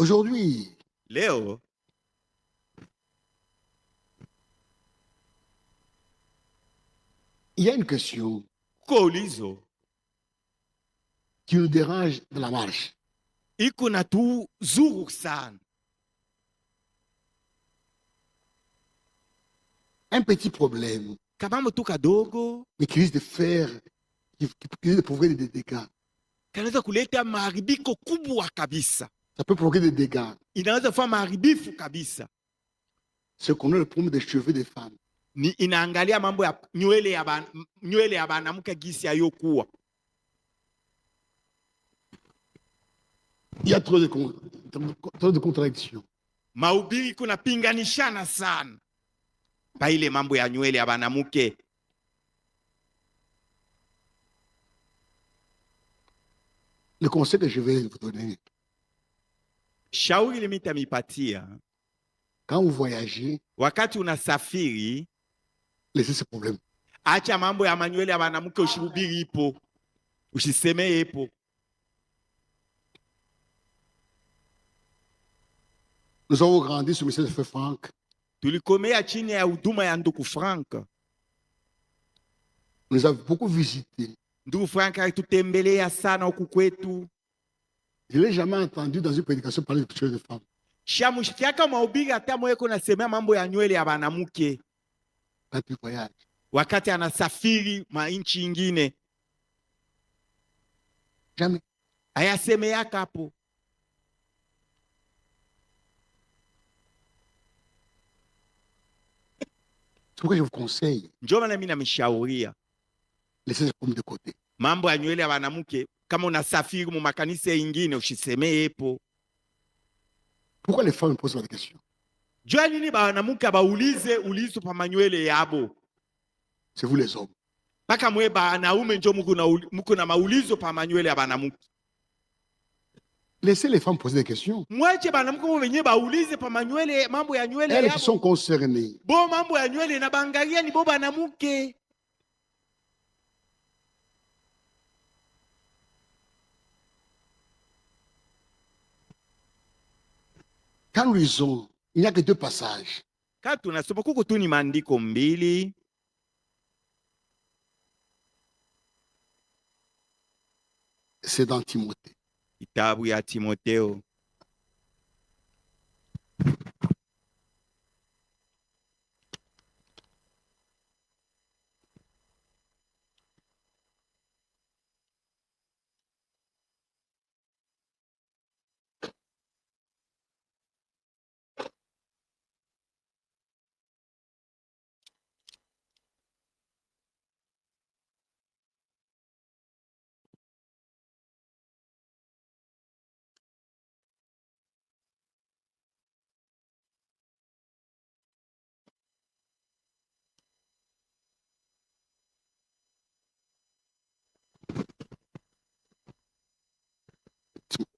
Aujourd'hui, leo il y a une question kuko ulizo qui nous dérange dans la marche. iko na tuzuru sana. Un petit problème, Kama mtu kadogo mais qui risque de faire, qui risque de provoquer des dégâts. kanaweza kuleta maharibiko kubwa kabisa, Ça peut provoquer des dégâts. inaweza kufanya maharibifu kabisa. Ce qu'on a le problème des cheveux des femmes. Ni inaangalia mambo ya nywele ya banamke gisi ayokuwa. Il y a trop de contradictions. Mahubiri kuna pinganishana sana pa ile mambo ya nywele ya banamke. Le conseil que je vais vous donner, Shauri limitamipatia, quand vous voyagez, wakati unasafiri, laissez ce problème. acha mambo ya manywele ya banamke, ushihubiri ipo, ushiseme ipo. Nous avons grandi sur le message de Frère Franck. Tulikomea chini ya huduma ya ndugu Frank. Nous avons beaucoup visité. Ndugu Frank alitutembelea sana huku kwetu. Je ne l'ai jamais entendu dans une prédication parler de cheveux de femmes. Shamushikiaka mahubiri hata mweko nasemea mambo ya nywele ya banamuke. Quand il voyage. Wakati anasafiri mainchi ingine. Jamais. Ayasemeaka hapo. C'est pourquoi je vous conseille. Njoo maana mimi namshauria. Laissez ce problème de côté. Mambo ya nywele ya banamuke, kama unasafiri mu makanisa ingine ushisemee hapo. Pourquoi les femmes me posent la question? Jua nini banamuke baulize ulizo pa manywele yabo? C'est vous les hommes. Paka mwe banaume njoo muko na maulizo pa manywele ya banamuke. Laissez les femmes poser des questions. Mwache banamuke wenyewe baulize pa manywele, mambo ya nywele Elles yabo. qui sont concernées. Bo mambo ya nywele na bangalia ni bo banamuke. Quand nous lisons, il n'y a que 2 passages. Kama tunasoma kuko tu ni maandiko mbili. C'est dans Timothée. Kitabu ya Timotheo.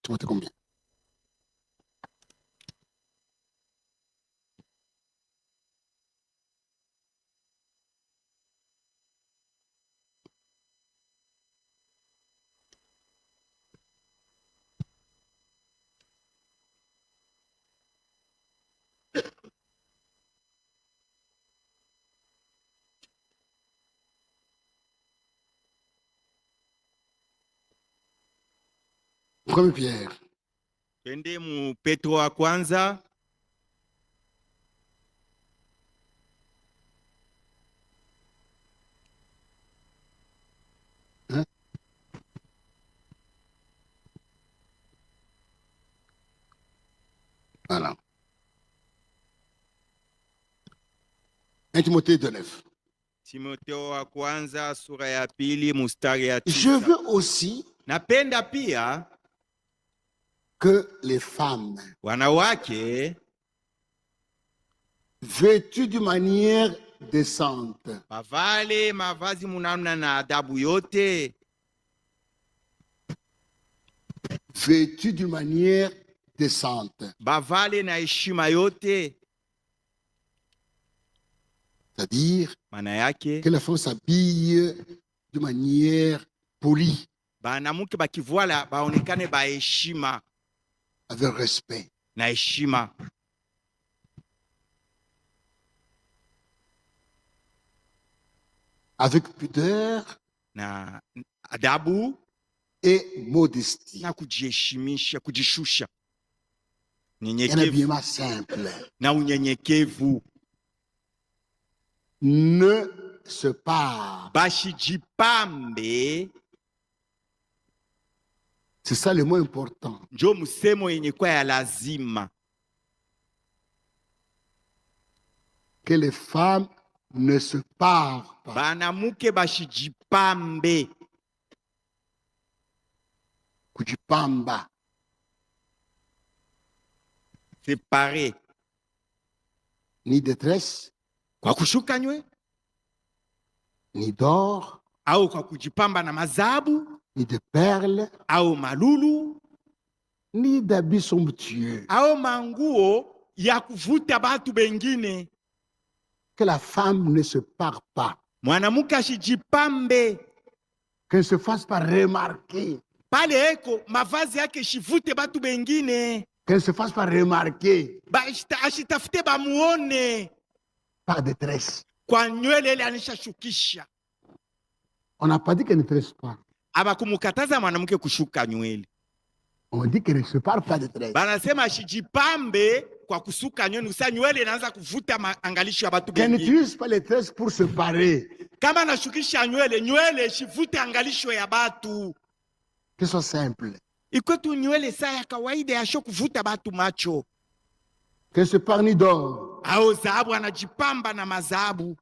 Timothée combien? Premier Pierre. Twende mu Petro wa kwanza. Hein? Voilà. 1 Timothée 2:9. Timotheo wa kwanza sura ya pili mustari ya Je 9. veux aussi Napenda pia que les femmes, wanawake vêtues d'une manière décente, bavale mavazi munamna na adabu yote. vêtues d'une manière décente, Bavale na heshima yote. c'est-à-dire Maana yake que la femme s'habille d'une manière polie, banamuke bakivuala baonekane baheshima, avec respect. na heshima. avec pudeur Na adabu et modestie. na kujiheshimisha, kujishusha, Un nyenyekevu habillement simple. na unyenyekevu. Ne se part. Bashijipambe, C'est ça le mot important. njo msemo yenye kwa ya lazima. Que les femmes ne se parent pas. Banamuke bashijipambe, Kujipamba. separe, Ni détresse, kwa kushuka nywe ni d'or, au kwa kujipamba na mazabu ni de perles, au malulu ni d'habits somptueux. au manguo ya kuvuta batu bengine. Que la femme ne se pare pas. Mwanamuke ashijipambe, Qu'elle ne se fasse pas remarquer. pale eko mavazi yake shivute batu bengine, Qu'elle ne se fasse pas remarquer ashitafute bamuone par détresse. kwa nywele ile anishashukisha. On n'a pas dit qu'elle ne tresse pas. Aba kumukataza mwanamke kushuka nywele, On dit qu'elle ne se pare pas de détresse. banasema ashijipambe kwa kusuka nywele. Usa nywele inaanza kuvuta maangalisho ya batu Qu'elle bengine. n'utilise pas les tresses pour se parer. Kama anashukisha nywele, nywele shivute angalisho ya batu. Qu'elle soit simple. Iko tu nywele saa ya kawaida yasho kuvuta batu macho. Qu'elle se pare ni d'or. Au zahabu, anajipamba na mazahabu.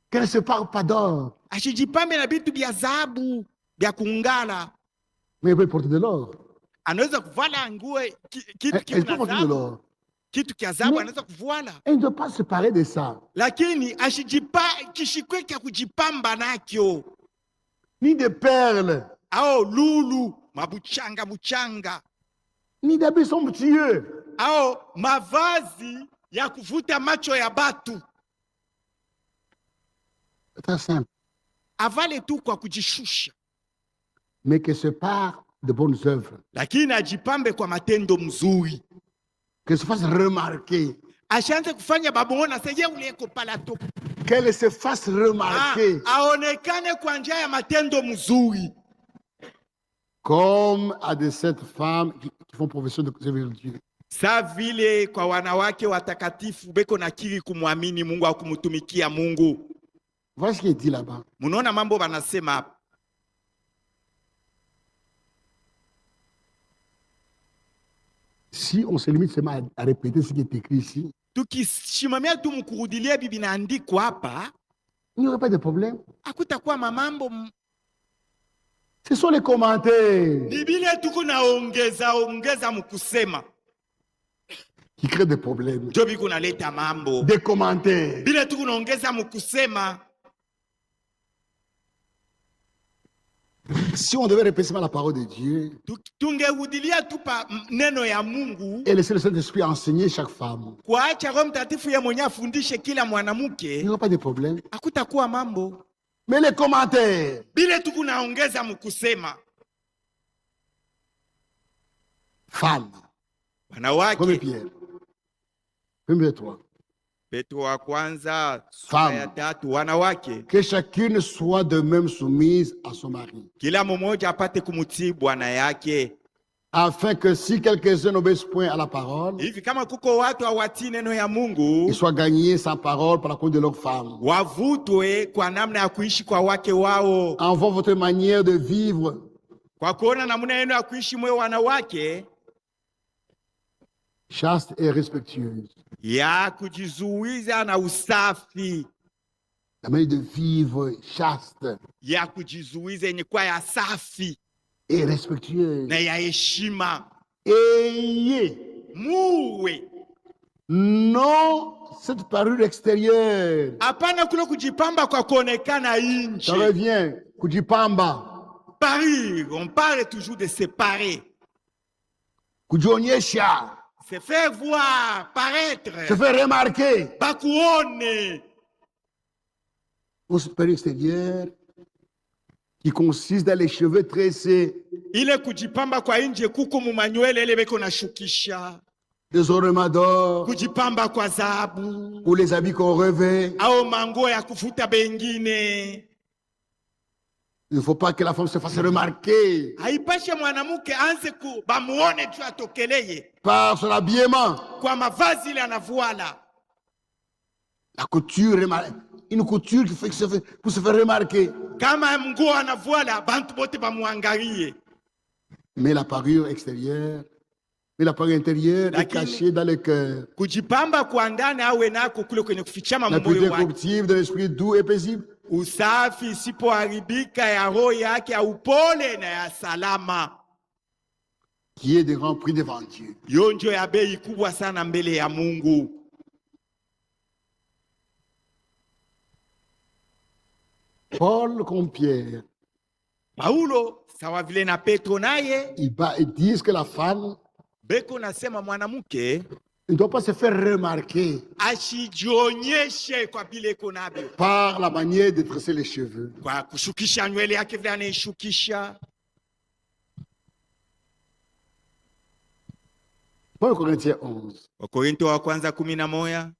Qu'elle ne se pare pas d'or. Ashijipambe na bitu bya zahabu bya kungala. Mais elle peut porter de l'or. Anaweza kuvala nguo kitu Elle peut kina porter de zahabu, l'or. kitu kia zahabu Mais- anaweza kuvala. Elle ne doit pas se parer de ça. Lakini kishikwe kya kujipamba nakyo, Ni de perles. au lulu mabuchanga buchanga, Ni d'habits somptueux. au mavazi ya kuvuta macho ya batu. C'est très simple. Avale tu kwa kujishusha, Mais qu'elle se pare de bonnes œuvres. lakini ajipambe kwa matendo mzuri. Qu'elle se fasse remarquer. Ashaanze kufanya bamuona seye uleko palato, Qu'elle se fasse remarquer. aonekane kwa njia ya matendo mzuri, Comme à de cette femmes qui font profession de servir Dieu. sa vile kwa wanawake watakatifu beko nakiri kumwamini Mungu au kumutumikia Mungu. Voilà ce qui est dit là-bas. Munaona mambo banasema hapa. Si on se limite seulement à répéter ce qui est écrit ici, Tukishimamia tu mkurudilia bibi naandikwa hapa, il n'y aurait pas de problème. hakutakuwa mamambo Ce sont les commentaires ni vile tuko ongeza mkusema, qui créent des problèmes. njo biko naleta mambo. Des commentaires. Vile tuko naongeza mkusema, Si on devait répéter seulement la parole de Dieu tungerudilia tu pa neno ya Mungu, et laisser le Saint-Esprit enseigner chaque femme, kuacha Roho Mtakatifu ye mwenye afundishe kila il mwanamke, n'y aurait pas de problème. hakutakuwa mambo. Mais les commentaires, Vile tuko naongeza mkusema, femmes, comme wanawake. Pierre, comme toi, Petro wa kwanza sura ya 3, wanawake que chacune soit de même soumise à son mari, kila mmoja apate kumutii bwana yake, afin que si quelques-uns n'obéissent point à la parole, hivi kama kuko watu hawatii neno ya Mungu, ils soient gagnés sans parole par la cause de leur femme. wavutwe kwa namna ya kuishi kwa wake wao, En voit votre manière de vivre, kwa kuona namna yenu ya kuishi mwe wanawake chaste et respectueuse. ya kujizuiza na usafi, La manière de vivre chaste ya kujizuiza yenye kwa ya safi et respectueuse. na ya heshima. Ayez Muwe non cette parure extérieure. hapana kule kujipamba kwa kuonekana Ça nje. revient. Kujipamba. Paris, on parle toujours de séparer, Kujionyesha. se faire voir, paraître, Se faire remarquer. bakuone. Au cette parure extérieure qui consiste dans les cheveux tressés, Ile kujipamba kwa nje kuko mumanywele ile beko na shukisha, des ornements d'or kujipamba kwa dhahabu, ou les habits qu'on revêt. au manguo ya kufuta bengine. Il ne faut pas que la femme se fasse remarquer Haipashe mwanamke anze bamuone tu atokeleye par son habillement. kwa mavazi ile anavuala. La couture, une couture qui fait pour se faire remarquer. Kama nguo anavuala bantu bote bamuangalie. Mais la parure extérieure, mais la parure intérieure est cachée dans le cœur. Kujipamba kwa ndani awe nako kule kwenye kufichama La moyo pureté wake. corruptive de l'esprit doux et paisible. Usafi isipoharibika ya roho yake ya upole na ya salama. Qui est de grand prix devant Dieu. Yo ndio ya bei kubwa sana mbele ya Mungu. Paul comme Pierre, Paulo sawa vile na Petro naye ils disent que la femme beko nasema mwanamke ne doit pas se faire remarquer ashijionyeshe kwa vile iko navyo, par la manière de tresser les cheveux. kwa kushukisha nywele yake vile anaishukisha. 1 Corinthiens 11. Wakorintho wa kwanza 11.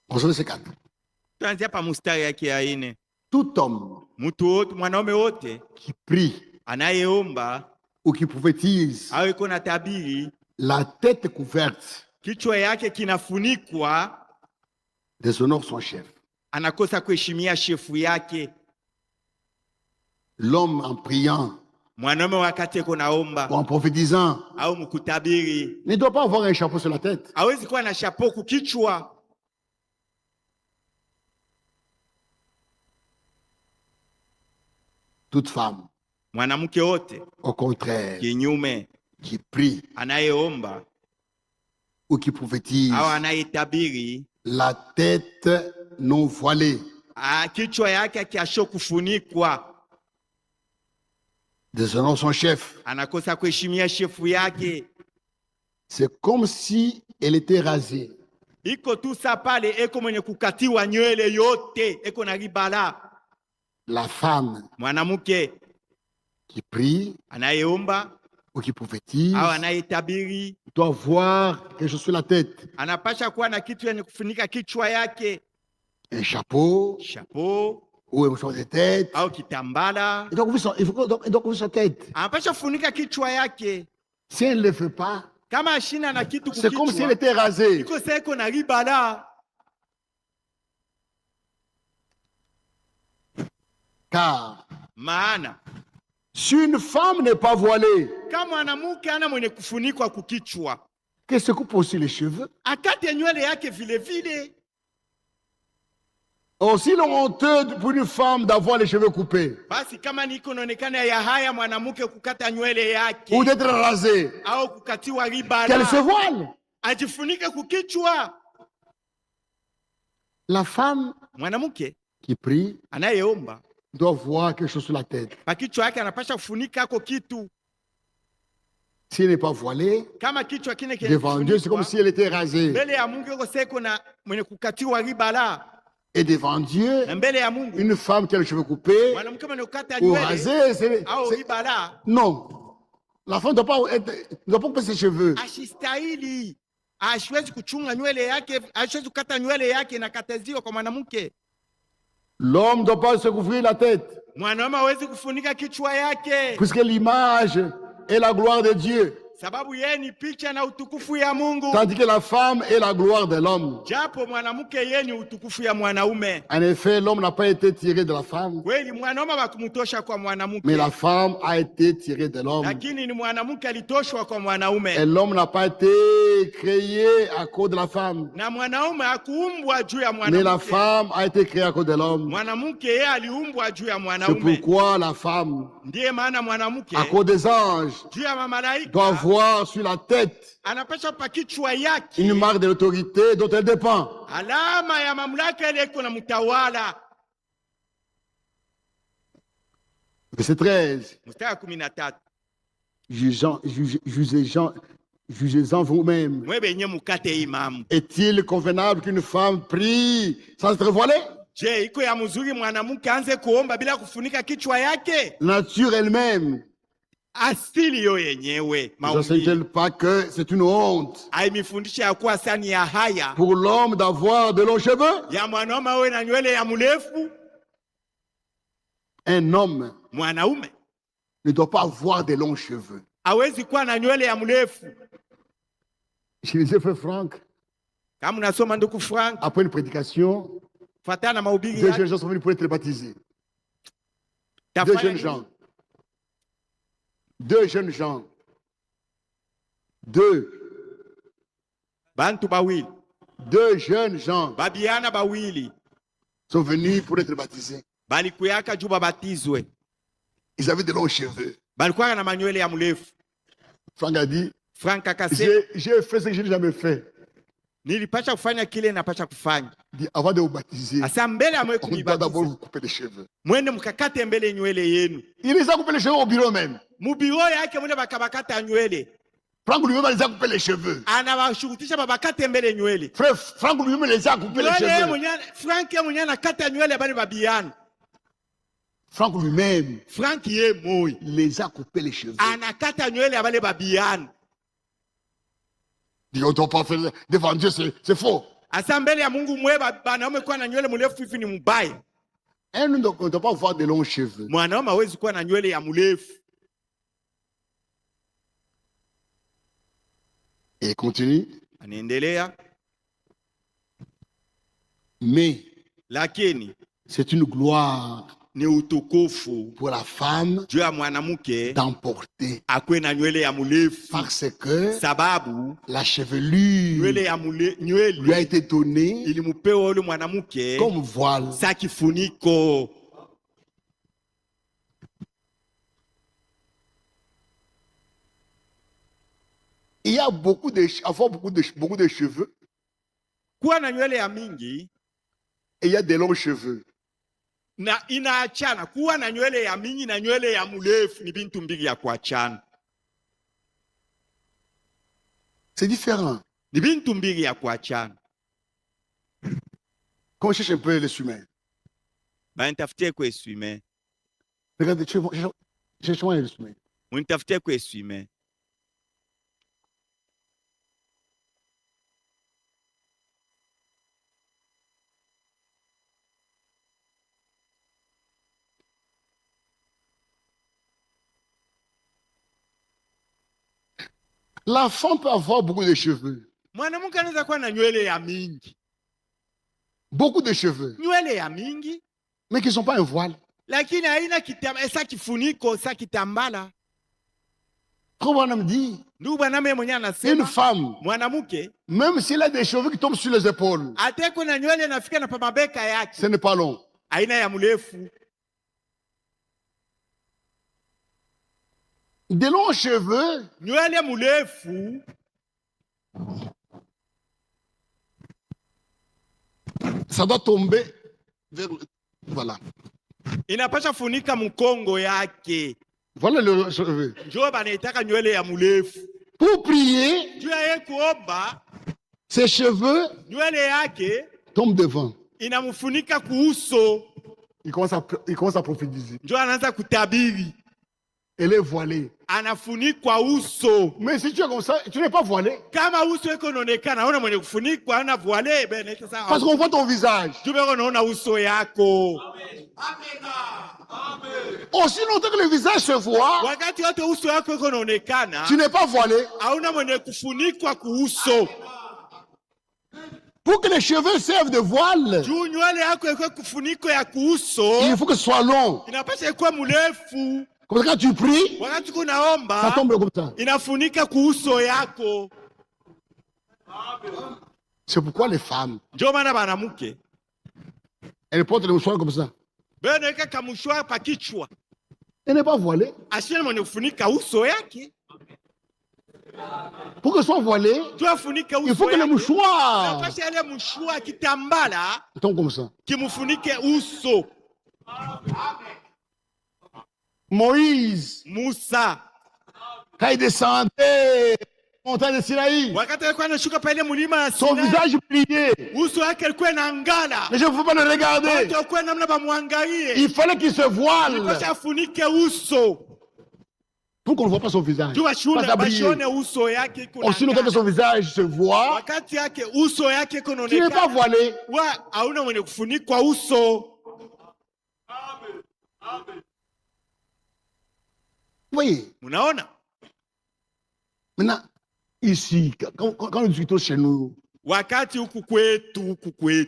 Verset 4. Tuanzia pa mstari yake ya 4. Tout homme Mtu wote, mwanaume wote qui prie anayeomba ou qui prophétise, au iko na tabiri, la tête couverte, kichwa yake kinafunikwa, déshonore son chef. anakosa kuheshimia shefu yake. L'homme en priant Mwanaume wakati iko naomba ou en prophétisant au mkutabiri ne doit pas avoir un chapeau sur la tête. hawezi kuwa na chapeau kukichwa. Toute femme, Mwanamke wote au contraire, kinyume, qui prie anayeomba ou qui prophétise, au anayetabiri, la tête non voilée, kichwa yake akiasho kufunikwa, déshonore son chef. anakosa kuheshimia shefu yake. C'est comme si elle était rasée. Iko tu sa pale, eko mwenye kukatiwa nywele yote, eko na ribala. La femme Mwanamke qui prie anayeomba ou qui prophétise au anayetabiri doit avoir quelque chose sur la tête. anapasha kuwa na kitu yenye kufunika kichwa yake, Un chapeau chapeau ou un chose de tête. au kitambala. Il doit couvrir sa tête. Anapasha kufunika kichwa yake. Si elle ne le fait pas, Kama ashina na kitu c'est comme si elle kukichwa, était rasée. iko seko na ribala. Car Maana si une femme n'est pas voilée, kama mwanamke ana mwenye kufunikwa kukichwa, qu'elle se coupe aussi les cheveux. akate nywele yake vile vile. Aussi honteux pour une femme d'avoir les cheveux coupés Basi kama niko naonekana ya haya mwanamke kukata nywele yake ou d'être rasée, au kukatiwa qu'elle se ribala, voile. ajifunike kukichwa. La femme Mwanamke qui prie anayeomba doit voir quelque chose sur la tête. pa kichwa yake anapasha kufunika ako kitu. Si elle n'est pas voilée, Kama kichwa kine devant Dieu, c'est comme si elle était rasée. mbele ya Mungu yuko seko na mwenye kukatiwa ribala, Et devant Dieu, na mbele ya Mungu une femme qui a les cheveux coupés mwanamke mwenye kukata ou nywele rasés, au ribala non. La femme ne doit pas couper ses cheveux. ashistahili, ashwezi kuchunga nywele yake, ashwezi kukata nywele yake, na kataziwa kwa mwanamke. L'homme ne doit pas se couvrir la tête, Mwanaume hawezi kufunika kichwa yake, puisque l'image est la gloire de Dieu. sababu yeye ni picha na utukufu ya Mungu, tandis que la femme est la gloire de l'homme. japo mwanamke yeye ni utukufu ya mwanaume. En effet, l'homme n'a pas été tiré de la femme, Kweli mwanaume hakumtosha kwa mwanamke, mais la femme a été tirée de l'homme. lakini ni mwanamke alitoshwa kwa mwanaume, Et l'homme n'a pas été créé à cause de la femme, na mwanaume hakuumbwa juu ya mais la mwanamke. femme a été créée à cause de l'homme. Mwanamke yeye aliumbwa juu ya C'est mwanaume. pourquoi la femme, Ndiye maana mwanamke à cause des anges, juu ya mamalaika doit avoir sur la tête anapaswa pa kichwa yake une marque de l'autorité dont elle dépend. alama ya mamlaka ile iko na mtawala. Verset 13. Mstari 13, Jugez-en vous-même. mwe benye mukate hii mambo. Est-il convenable qu'une femme prie sans être voilée? Je, iko ya mzuri mwanamke anze kuomba bila kufunika kichwa yake? La nature elle-même Asili yo yenyewe ne maumbile enseigne-t-elle pas que c'est une honte haimifundisha ya kuwa sani ya haya pour l'homme d'avoir de longs cheveux? ya mwanaume awe na nywele ya mrefu? Un homme Mwanaume ne doit pas avoir de longs cheveux. hawezi kuwa na nywele ya mrefu. Je disais, frère Franck, Kama unasoma ndugu Frank, après une prédication, fatana na mahubiri deux yake, jeunes gens sont venus pour être baptisés. Deux tafanya jeunes nini? gens. Deux jeunes gens. Deux Bantu bawili, jeunes gens babiana bawili sont venus pour être baptisés. balikuyaka juu babatizwe, Ils avaient de longs cheveux. balikuwa na manywele ya mrefu. Franck a dit, Frank akasema, j'ai fait ce que je n'ai jamais fait. nilipasha kufanya kile napasha kufanya. Il dit, avant de vous baptiser, Asa mbele amwe on doit d'abord kunibatiza, vous couper les cheveux. mwende mkakate mbele nywele yenu. Il les a coupés les cheveux au bureau même. Mubiro yake mwende bakabakata nywele, Franck lui-même les a coupés les cheveux. anawashurutisha babakate mbele nywele. Frère Franck lui-même les a coupés les Nywele yeye cheveux. mwenyewe, Frank yeye mwenyewe anakata nywele bali babiana. Franck lui-même Frank yeye moyo les a coupés les cheveux. anakata nywele bali babiana. Il dit, on ne doit pas faire devant Dieu, c'est faux. Asa mbele ya Mungu mwe banaume kuwa na nywele mrefu hivi ni mbaya. Un homme ne doit pas avoir de longs cheveux. Mwanaume hawezi kuwa na nywele ya mrefu. Et il continue. Anaendelea, Mais lakini c'est une gloire ni utukufu pour la femme juu ya mwanamke d'emporter. akwe na nywele ya mrefu, Parce que sababu la chevelure nywele ya lui a nywele été donnée ilimupewa yule mwanamke comme voile. sa kifuniko. Il y a avoir beaucoup de cheveux Kuwa na nywele ya mingi et il y a des longs cheveux. na inaachana. Kuwa na nywele ya mingi na nywele ya mrefu ni bintu mbili ya kuachana, C'est différent. ni bintu mbili ya kuachana. Quand on cherche un peu les humains, Banitafutie kueswime, regardez, cherche-moi les humains. munitafutie kueswime. La femme peut avoir beaucoup de cheveux. Mwanamke anaweza kuwa na nywele ya mingi, Beaucoup de cheveux. nywele ya mingi, Mais qui ne sont pas un voile. lakini haina sa kifuniko sa kitambala. Comme on me dit, Ndugu bwana mimi mwenyewe une anasema femme, mwanamke même s'il a des cheveux qui tombent sur les épaules, ateko na nywele nafika na pamabeka yake, ce n'est pas long. aina ya mrefu. Des longs cheveux, Nywele mrefu ça doit tomber vers le... Voilà. inapasha funika mkongo yake, Voilà le cheveu. njo banaitaka nywele ya mrefu. Pour prier, Juu ya yeye kuomba, ses cheveux nywele yake tombent devant. inamfunika kuuso, Il commence à prophétiser. njo anaanza kutabiri. elle est voilée. anafunikwa uso. Mais si tu es comme ça, tu n'es pas voilé. Kama uso iko unaonekana, una mwenye kufunikwa, ana voile, bene sasa. Parce qu'on voit ton visage. Tumeko unaona uso yako. Aussi longtemps que le visage se voit, Wakati wote uso yako iko unaonekana, tu n'es pas voilé. hauna mwenye kufunikwa kuuso. Pour que les cheveux servent de voile, Juu nywele yako iko kufuniko ya kuuso, il faut que ce soit long. inapaswa ikuwe mrefu. Comme ça, quand tu pries, Wakati ça kunaomba, tombe comme ça. inafunika kuuso yako. C'est pourquoi les femmes, Ndio maana banamuke elles portent les mouchoirs comme ça. bene weka kamushwa pa kichwa, Elle n'est pas voilée. asiye mwenye kufunika uso yake. Pour que ce soit voilé, Tu afunike uso il faut que le yake. mouchoir Inapaswa ile mshwa kitambala tombe comme ça. kimfunike uso. Moïse, Musa quand il descendait montagne de Sinaï, wakati alikuwa anashuka pale mlima ya son Sinai, visage brillait. uso yake alikuwa inaangala. Les gens ne pouvaient pas le regarder. Watu walikuwa namna bamwangalie. Il fallait qu'il se voile Ilipaswa afunike uso. pour qu'on ne voit pas son visage. Tu Pas washone ça briller. bashone uso yake iko Aussi longtemps que inaangala. son visage se voit, Wakati yake uso yake iko tu n'es pas inaonekana. voilé. Wa hauna mwenye kufunikwa uso. Oui. Unaona? Maintenant, ici, quand nous discutons chez nous, Wakati huku kwetu.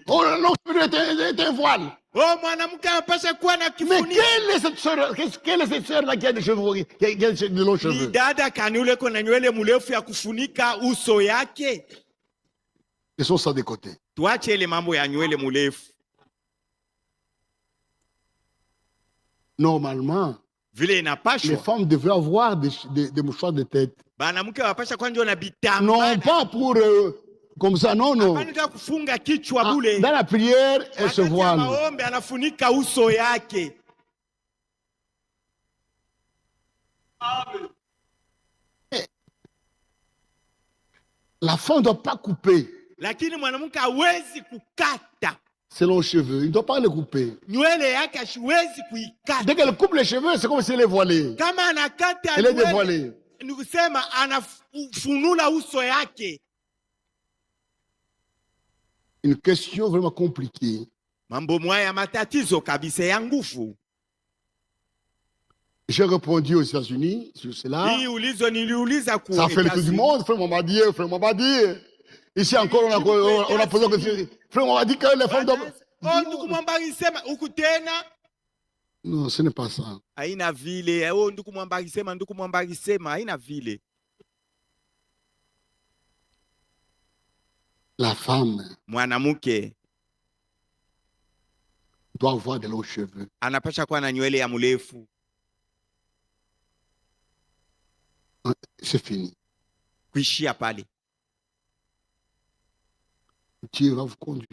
oh non, c'est un voile. Oh, mwanamke anapaswa kuwa na Mais kifuniko. quelle est cette sœur-là qui a des cheveux, qui a de longs Ni cheveux? dada kani ule kona nywele mrefu ya kufunika uso yake. Laissons ça de côté. Tuache ile mambo ya nywele mrefu. Normalement, Vile les inapashwa. femmes devraient avoir des mouchoirs de tête. Banamke wanapasha kwa ndio na Non bitambara. pas pour comme ça, non, non. Hapana ndio kufunga kichwa Ah, bule. dans la prière, elle se Wakati ya voile. maombi anafunika uso yake. La femme ne doit pas couper Lakini mwanamke hawezi kukata. ses longs cheveux. Il ne doit pas les couper. Nywele yake haiwezi kuikata. Dès qu'elle coupe les cheveux, c'est comme si elle est voilée. Kama anakata Elle est nywele, dévoilée. ni kusema anafunula uso yake. Une question vraiment compliquée. Mambo mwaya matatizo kabisa ya nguvu. J'ai répondu aux États-Unis sur cela. Hii ulizo niliuliza ku Ça fait le tour du monde. Frère Mamadi, frère Mamadi. Ici encore, on a posé la question. Frère Mamadi, que les femmes doivent. Oh, ndugu Mwambari sema huku tena Non, ce n'est pas ça. haina vile. Oh, ndugu Mwambari sema haina vile. La femme Mwanamke doit avoir de longs cheveux. anapasha kuwa na nywele ya mrefu. C'est fini. Kuishia pale. Dieu va vous conduire.